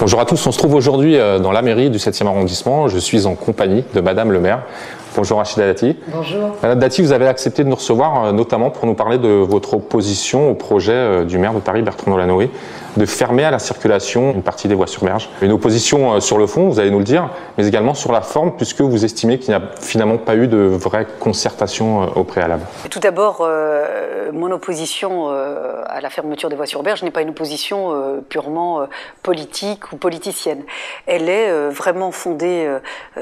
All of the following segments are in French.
Bonjour à tous, on se trouve aujourd'hui dans la mairie du 7e arrondissement. Je suis en compagnie de Madame le maire. Bonjour Rachida Dati. Bonjour. Madame Dati, vous avez accepté de nous recevoir notamment pour nous parler de votre opposition au projet du maire de Paris, Bertrand Delanoë, de fermer à la circulation une partie des voies sur berge. Une opposition sur le fond, vous allez nous le dire, mais également sur la forme, puisque vous estimez qu'il n'y a finalement pas eu de vraie concertation au préalable. Tout d'abord, mon opposition à la fermeture des voies sur berge n'est pas une opposition purement politique ou politicienne. Elle est vraiment fondée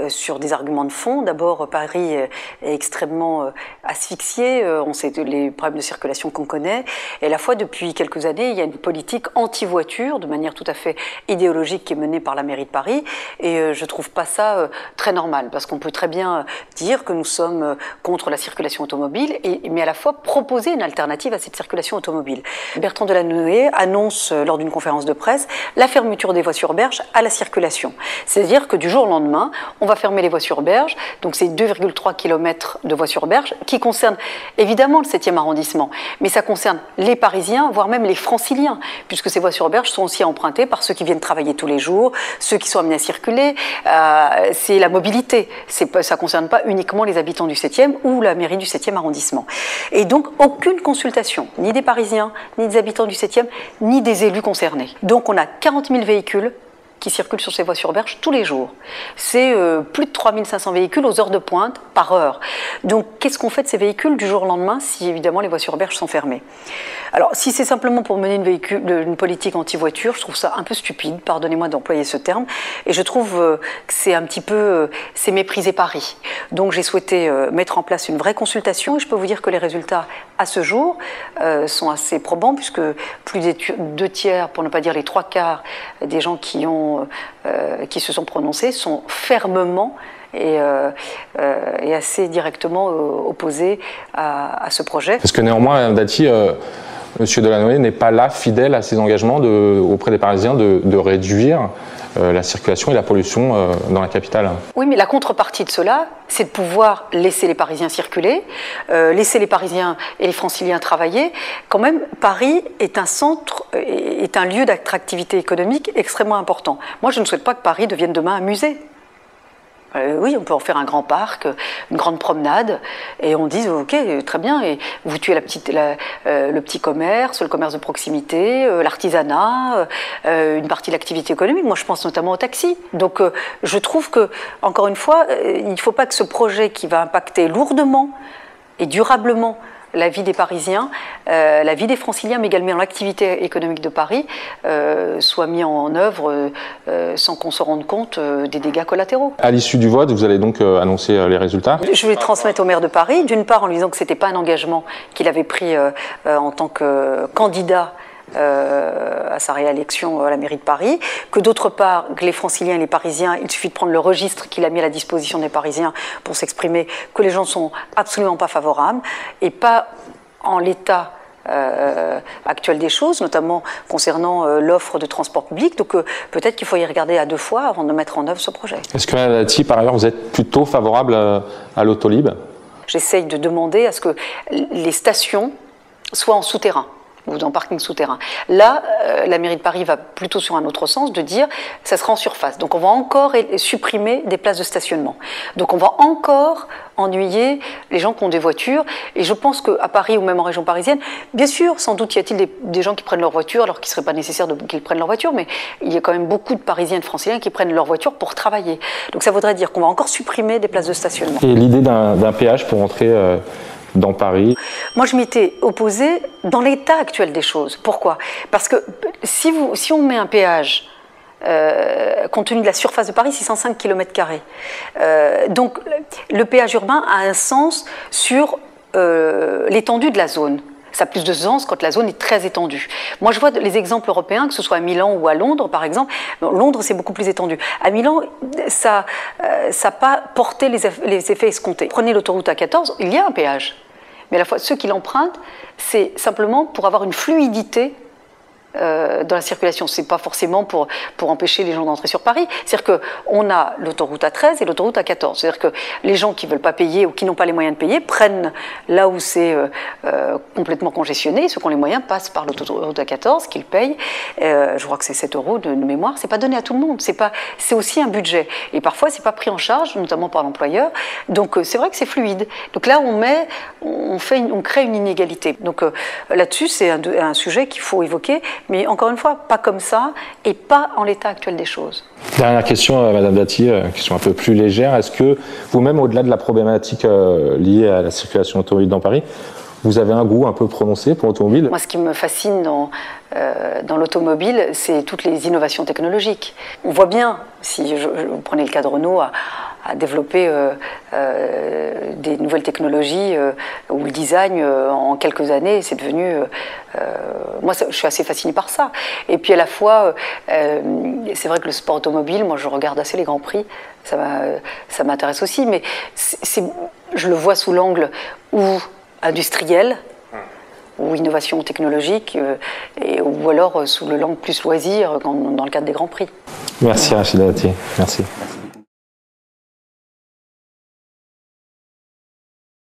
sur des arguments de fond. D'abord, Paris est extrêmement asphyxié, on sait les problèmes de circulation qu'on connaît, et à la fois depuis quelques années, il y a une politique anti-voiture, de manière tout à fait idéologique, qui est menée par la mairie de Paris, et je trouve pas ça très normal, parce qu'on peut très bien dire que nous sommes contre la circulation automobile, mais à la fois proposer une alternative à cette circulation automobile. Bertrand Delanoë annonce lors d'une conférence de presse la fermeture des voies sur berge à la circulation. C'est-à-dire que du jour au lendemain, on va fermer les voies sur berge, donc c'est 2,3 km de voies sur berge, qui concernent évidemment le 7e arrondissement, mais ça concerne les Parisiens, voire même les Franciliens, puisque ces voies sur berge sont aussi empruntées par ceux qui viennent travailler tous les jours, ceux qui sont amenés à circuler, c'est la mobilité, ça ne concerne pas uniquement les habitants du 7e ou la mairie du 7e arrondissement. Et donc aucune consultation, ni des Parisiens, ni des habitants du 7e, ni des élus concernés. Donc on a 40 000 véhicules qui circulent sur ces voies sur berge tous les jours. C'est plus de 3500 véhicules aux heures de pointe par heure. Donc qu'est-ce qu'on fait de ces véhicules du jour au lendemain si évidemment les voies sur berge sont fermées? Alors si c'est simplement pour mener une politique anti-voiture, je trouve ça un peu stupide, pardonnez-moi d'employer ce terme, et je trouve que c'est un petit peu, c'est mépriser Paris. Donc j'ai souhaité mettre en place une vraie consultation, et je peux vous dire que les résultats à ce jour sont assez probants, puisque plus des 2/3, pour ne pas dire les 3/4 des gens qui se sont prononcés sont fermement et assez directement opposés à ce projet. Parce que néanmoins, Madame Dati, Monsieur Delanoë n'est pas là fidèle à ses engagements auprès des Parisiens de réduire la circulation et la pollution dans la capitale. Oui, mais la contrepartie de cela, c'est de pouvoir laisser les Parisiens circuler, laisser les Parisiens et les Franciliens travailler. Quand même, Paris est un centre, est un lieu d'attractivité économique extrêmement important. Moi, je ne souhaite pas que Paris devienne demain un musée. Oui, on peut en faire un grand parc, une grande promenade, et on dit ok, très bien, et vous tuez le petit commerce, le commerce de proximité, l'artisanat, une partie de l'activité économique. Moi, je pense notamment au taxi. Donc, je trouve que, encore une fois, il ne faut pas que ce projet qui va impacter lourdement et durablement la vie des Parisiens, la vie des Franciliens, mais également l'activité économique de Paris, soit mis en œuvre sans qu'on se rende compte des dégâts collatéraux. À l'issue du vote, vous allez donc annoncer les résultats? Je vais transmettre au maire de Paris, d'une part en lui disant que ce n'était pas un engagement qu'il avait pris en tant que candidat à sa réélection à la mairie de Paris, que d'autre part, que les Franciliens et les Parisiens, il suffit de prendre le registre qu'il a mis à la disposition des Parisiens pour s'exprimer, que les gens ne sont absolument pas favorables, et pas en l'état actuel des choses, notamment concernant l'offre de transport public. Donc peut-être qu'il faut y regarder à deux fois avant de mettre en œuvre ce projet. Est-ce que, Madame Dati, par ailleurs, vous êtes plutôt favorable à l'autolib? J'essaye de demander à ce que les stations soient en souterrain, ou dans parking souterrain. Là, la mairie de Paris va plutôt sur un autre sens, de dire ça sera en surface. Donc on va encore supprimer des places de stationnement. Donc on va encore ennuyer les gens qui ont des voitures. Et je pense qu'à Paris ou même en région parisienne, bien sûr, sans doute y a-t-il des gens qui prennent leur voiture alors qu'il ne serait pas nécessaire qu'ils prennent leur voiture, mais il y a quand même beaucoup de Parisiens et de Franciliens qui prennent leur voiture pour travailler. Donc ça voudrait dire qu'on va encore supprimer des places de stationnement. Et l'idée d'un péage pour entrer dans Paris? Moi, je m'étais opposée dans l'état actuel des choses. Pourquoi? Parce que si on met un péage, compte tenu de la surface de Paris, 605 km², donc le péage urbain a un sens sur l'étendue de la zone. Ça a plus de sens quand la zone est très étendue. Moi, je vois les exemples européens, que ce soit à Milan ou à Londres, par exemple. Bon, Londres, c'est beaucoup plus étendu. À Milan, ça n'a pas porté les effets escomptés. Prenez l'autoroute A14, il y a un péage. Mais à la fois, ceux qui l'empruntent, c'est simplement pour avoir une fluidité dans la circulation. Ce n'est pas forcément pour empêcher les gens d'entrer sur Paris. C'est-à-dire qu'on a l'autoroute A13 et l'autoroute A14. C'est-à-dire que les gens qui ne veulent pas payer ou qui n'ont pas les moyens de payer prennent là où c'est complètement congestionné. Ceux qui ont les moyens passent par l'autoroute A14, qu'ils payent. Je crois que c'est 7 € de mémoire. Ce n'est pas donné à tout le monde. C'est aussi un budget. Et parfois, ce n'est pas pris en charge, notamment par l'employeur. Donc, c'est vrai que c'est fluide. Donc là, on crée une inégalité. Donc là-dessus, c'est un sujet qu'il faut évoquer. Mais encore une fois, pas comme ça et pas en l'état actuel des choses. Dernière question, Madame Dati, question un peu plus légère. Est-ce que vous-même, au-delà de la problématique liée à la circulation automobile dans Paris, vous avez un goût un peu prononcé pour l'automobile? Moi, ce qui me fascine dans l'automobile, c'est toutes les innovations technologiques. On voit bien, si vous prenez le cas de Renault, à développer des nouvelles technologies ou le design en quelques années, c'est devenu... moi, je suis assez fascinée par ça. Et puis à la fois, c'est vrai que le sport automobile, moi je regarde assez les Grands Prix, ça m'intéresse aussi, mais je le vois sous l'angle industriel, ou innovation technologique, ou alors sous le l'angle plus loisir dans le cadre des Grands Prix. Merci Rachida Dati, merci.